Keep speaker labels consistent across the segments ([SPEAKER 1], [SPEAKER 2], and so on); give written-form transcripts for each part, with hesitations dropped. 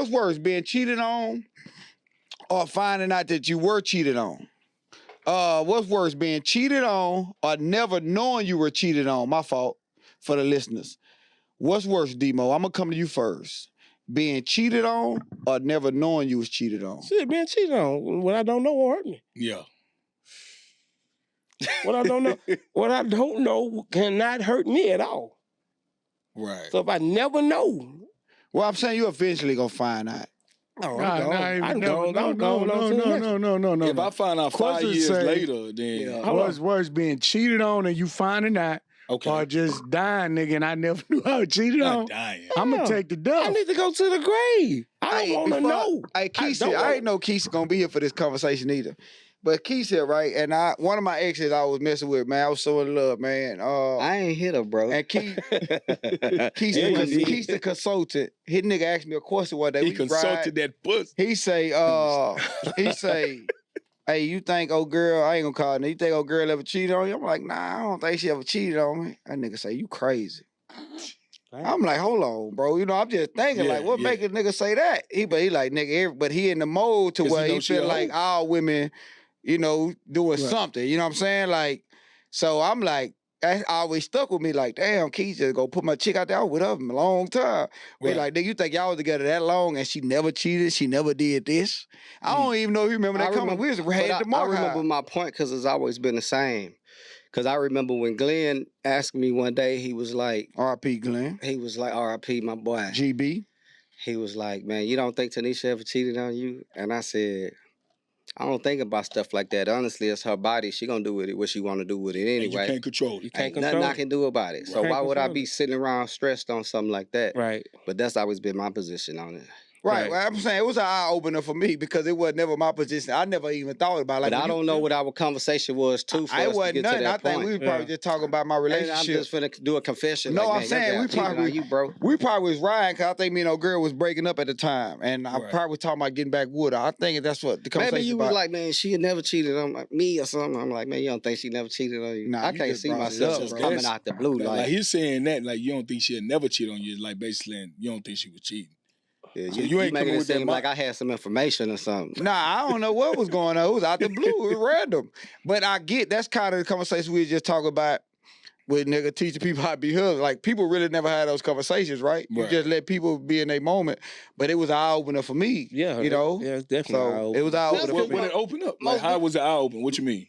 [SPEAKER 1] What's worse, being cheated on or finding out that you were cheated on? What's worse, being cheated on or never knowing you were cheated on? My fault for the listeners. What's worse, Demo? I'm gonna come to you first. Being cheated on or never knowing you was cheated on?
[SPEAKER 2] Shit, being cheated on. What I don't know won't hurt me.
[SPEAKER 3] Yeah.
[SPEAKER 2] What I don't know cannot hurt me at all.
[SPEAKER 3] Right.
[SPEAKER 2] So if I never know.
[SPEAKER 1] Well, I'm saying you eventually gonna find out.
[SPEAKER 2] No.
[SPEAKER 3] If I find out 5 years later, then
[SPEAKER 4] what's worse, being cheated on and you finding out,
[SPEAKER 3] okay,
[SPEAKER 4] or just dying, nigga, and I never knew I was cheated on.
[SPEAKER 3] Dying.
[SPEAKER 4] I'm gonna take the dub.
[SPEAKER 2] I need to go to the grave. I don't want to know.
[SPEAKER 1] Hey, Keisha, I ain't know Keisha gonna be here for this conversation either. But Keisha, right? And one of my exes I was messing with, man, I was so in love, man.
[SPEAKER 5] I ain't hit her, bro.
[SPEAKER 1] And Keisha the consultant, his nigga asked me a question one day.
[SPEAKER 3] He consulted that pussy.
[SPEAKER 1] He say, hey, you think old girl, I ain't gonna call her, you think old girl ever cheated on you? I'm like, nah, I don't think she ever cheated on me. That nigga say, you crazy. I'm like, hold on, bro. You know, I'm just thinking, what make a nigga say that? He like, nigga, but he in the mode to where he feel like all women, you know, doing something. You know what I'm saying? Like, so I'm like, that always stuck with me. Like, damn, Keisha go put my chick out there. I was with her for a long time. We like, nigga, you think y'all was together that long and she never cheated? She never did this? I don't even know if you remember that comment. We was headed to Mark.
[SPEAKER 5] I remember my point because it's always been the same. Because I remember when Glenn asked me one day, he was like...
[SPEAKER 1] R.I.P. Glenn.
[SPEAKER 5] He was like, R.I.P. my boy.
[SPEAKER 1] GB.
[SPEAKER 5] He was like, man, you don't think Tanisha ever cheated on you? And I said... I don't think about stuff like that. Honestly, it's her body. She gonna do with it what she want to do with it anyway.
[SPEAKER 3] And you can't control it.
[SPEAKER 5] You can't control nothing I can do about it. So why would I be sitting around stressed on something like that?
[SPEAKER 2] Right.
[SPEAKER 5] But that's always been my position on it.
[SPEAKER 1] Right. Well, I'm saying it was an eye-opener for me because it was never my position. I never even thought about it. Like,
[SPEAKER 5] but I don't know what our conversation was, too, for us to get to that point.
[SPEAKER 1] I think we were probably just talking about my relationship.
[SPEAKER 5] And I'm just finna do a confession.
[SPEAKER 1] No,
[SPEAKER 5] like,
[SPEAKER 1] I'm saying we probably was riding because I think me and old girl was breaking up at the time. And I probably was talking about getting back with her. I think that's what the conversation
[SPEAKER 5] Maybe you
[SPEAKER 1] was
[SPEAKER 5] was like, man, she had never cheated on me or something. I'm like, man, you don't think she never cheated on you?
[SPEAKER 1] Nah,
[SPEAKER 5] I can't see myself just coming out the blue.
[SPEAKER 3] Like he's saying that, like, you don't think she'll never cheat on you. Like, basically, you don't think she was cheating.
[SPEAKER 5] Yeah, so you ain't making it seem like I had some information or something.
[SPEAKER 1] Nah, I don't know what was going on. It was out the blue. It was random. But I get that's kind of the conversation we were just talking about with nigga teaching people how to be husbands. Like, people really never had those conversations, right? You just let people be in their moment. But it was eye-opener for me. Yeah. You know?
[SPEAKER 2] Yeah, it's definitely
[SPEAKER 1] it was eye-opener.
[SPEAKER 3] When it opened up, like, how was it eye-opener? What you mean?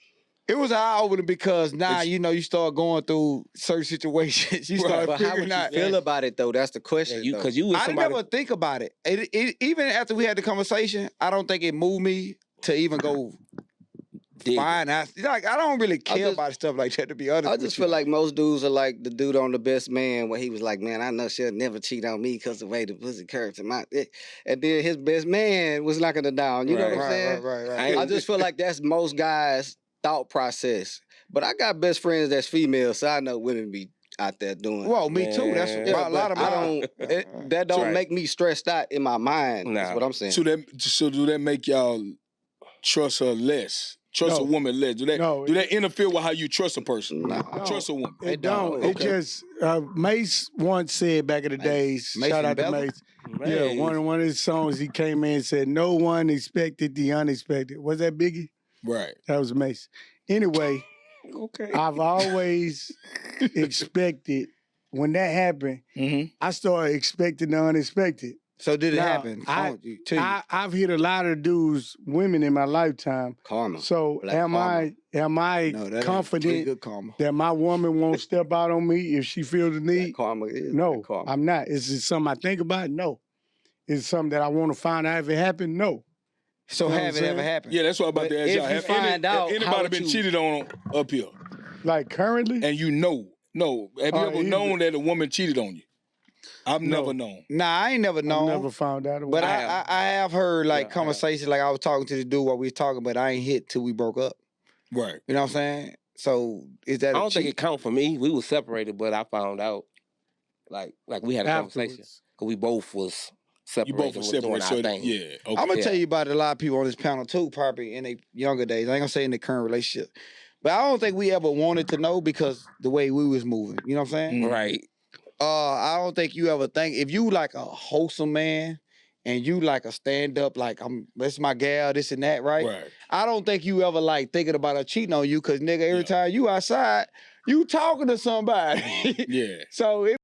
[SPEAKER 1] It was eye-opener because now, you know, you start going through certain situations. You start figuring out.
[SPEAKER 5] How would you feel about it, though? That's the question.
[SPEAKER 2] Because you
[SPEAKER 1] I never think about it. Even after we had the conversation, I don't think it moved me to even go find out. Like, I don't really care about stuff like that, to be honest.
[SPEAKER 5] I just feel like most dudes are like the dude on The Best Man, where he was like, man, I know she'll never cheat on me because the way the pussy curves in my... And then his best man was knocking her down. You know what I'm saying?
[SPEAKER 1] Right.
[SPEAKER 5] I just feel like that's most guys' thought process. But I got best friends that's female, so I know women be out there doing.
[SPEAKER 1] Well, me too. That's a lot of mine.
[SPEAKER 5] That don't make me stressed out in my mind. That's what I'm saying.
[SPEAKER 3] So do that make y'all trust her less? Trust a woman less? Do that interfere with how you trust a person?
[SPEAKER 5] No.
[SPEAKER 3] Trust a woman?
[SPEAKER 4] It don't. It just Mace once said back in the days. Shout out to Mace. Yeah, one of his songs he came in and said, "No one expected the unexpected." Was that Biggie?
[SPEAKER 3] Right.
[SPEAKER 4] That was Mace. Anyway, I've always expected when that happened. I started expecting the unexpected.
[SPEAKER 1] So did it happen?
[SPEAKER 4] I've hit a lot of dudes, women in my lifetime.
[SPEAKER 5] Karma.
[SPEAKER 4] So am I confident that my woman won't step out on me if she feels the need?
[SPEAKER 5] Karma is.
[SPEAKER 4] No, I'm not. Is it something I think about? No. Is it something that I want to find out if it happened? No.
[SPEAKER 1] So have it ever happened?
[SPEAKER 3] Yeah, that's what I'm about to ask y'all.
[SPEAKER 5] If you find out,
[SPEAKER 3] have anybody been cheated on up here?
[SPEAKER 4] Like currently?
[SPEAKER 3] And you know. No. Have you ever known that a woman cheated on you? I've never known.
[SPEAKER 1] Nah, I ain't never known.
[SPEAKER 4] I never found out.
[SPEAKER 1] But I have heard like conversations, like I was talking to the dude while we was talking, but I ain't hit till we broke up.
[SPEAKER 3] Right.
[SPEAKER 1] You know what I'm saying? So is that
[SPEAKER 2] I don't think it count for me. We was separated, but I found out like we had a conversation. Because we both was separated.
[SPEAKER 3] You both were separated. So yeah. Okay.
[SPEAKER 1] I'm gonna tell you about a lot of people on this panel too, probably in their younger days. I ain't gonna say in their current relationship. But I don't think we ever wanted to know because the way we was moving. You know what I'm saying?
[SPEAKER 2] Right.
[SPEAKER 1] I don't think you ever think, if you like a wholesome man and you like a stand up, like that's my gal, this and that, right?
[SPEAKER 3] Right.
[SPEAKER 1] I don't think you ever like thinking about her cheating on you, cause nigga, every time you outside, you talking to somebody.
[SPEAKER 3] Yeah.
[SPEAKER 1] So